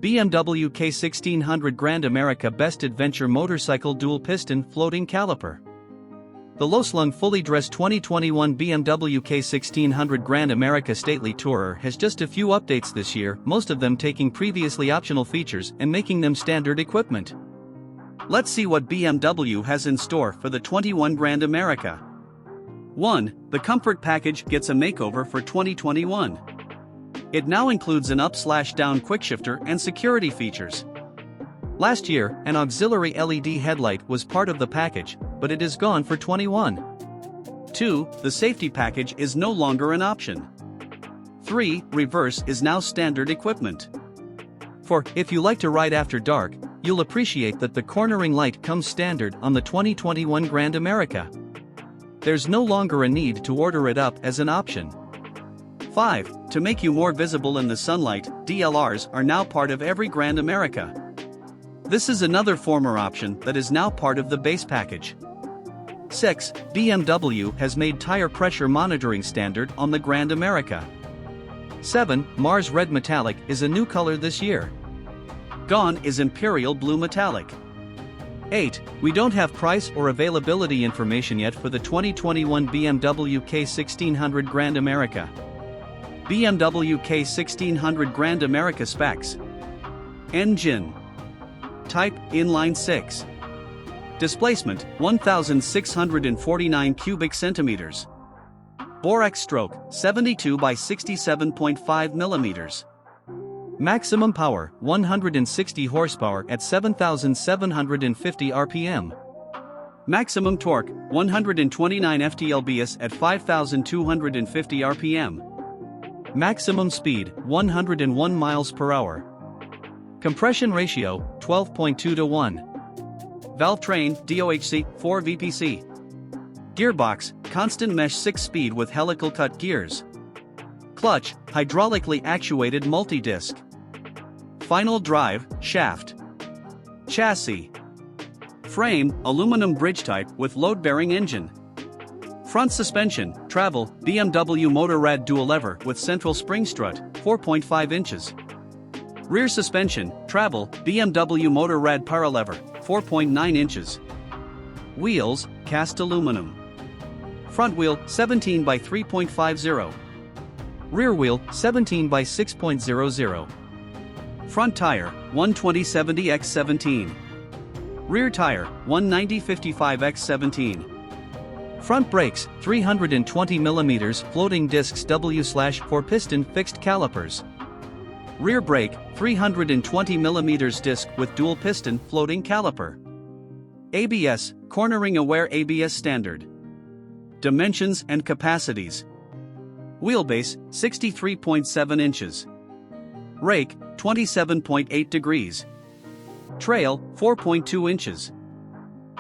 BMW K 1600 Grand America Best Adventure Motorcycle Dual-Piston Floating Caliper. The low-slung fully dressed 2021 BMW K 1600 Grand America Stately Tourer has just a few updates this year, most of them taking previously optional features and making them standard equipment. Let's see what BMW has in store for the 21 Grand America. 1. The Comfort Package gets a makeover for 2021. It now includes an up/down quickshifter and security features. Last year, an auxiliary LED headlight was part of the package, but it is gone for 21. 2. The Safety Package is no longer an option. 3. Reverse is now standard equipment. 4. If you like to ride after dark, you'll appreciate that the cornering light comes standard on the 2021 Grand America. There's no longer a need to order it up as an option. 5. To make you more visible in the sunlight, DLRs are now part of every Grand America. This is another former option that is now part of the base package. 6. BMW has made tire pressure monitoring standard on the Grand America. 7. Mars Red Metallic is a new color this year. Gone is Imperial Blue Metallic. 8. We don't have price or availability information yet for the 2021 BMW K 1600 Grand America. BMW K 1600 Grand America specs. Engine type inline 6. Displacement 1649 cubic centimeters. Borax stroke 72 by 67.5 millimeters. Maximum power 160 horsepower at 7,750 rpm. Maximum torque 129 ft-lbs at 5,250 rpm. Maximum speed 101 miles per hour. Compression ratio 12.2 to 1. Valvetrain DOHC 4 VPC. Gearbox constant mesh 6-speed with helical-cut gears. Clutch hydraulically actuated multi-disc. Final drive shaft. Chassis frame aluminum bridge type with load-bearing engine. Front suspension, travel, BMW Motorrad Duolever with central spring strut, 4.5 inches. Rear suspension, travel, BMW Motorrad Paralever, 4.9 inches. Wheels, cast aluminum. Front wheel, 17 by 3.50. Rear wheel, 17 by 6.00. Front tire, 120/70x17. Rear tire, 190/55x17. Front brakes, 320 mm floating discs W/4 piston fixed calipers. Rear brake, 320 mm disc with dual piston floating caliper. ABS, cornering aware ABS standard. Dimensions and capacities. Wheelbase, 63.7 inches. Rake, 27.8 degrees. Trail, 4.2 inches.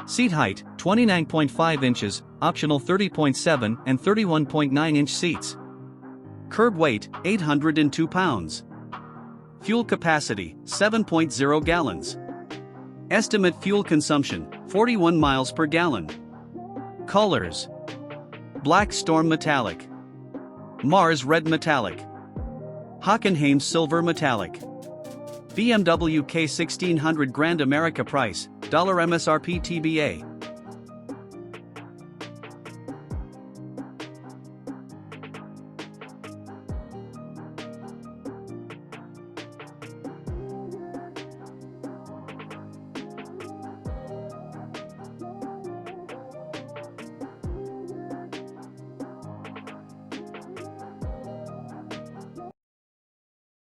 Seat height, 29.5 inches, optional 30.7 and 31.9 inch seats. Curb weight, 802 pounds. Fuel capacity, 7.0 gallons. Estimate fuel consumption, 41 miles per gallon. Colors: Black Storm Metallic, Mars Red Metallic, Hockenheim Silver Metallic. BMW K 1600 Grand America price, $MSRP TBA.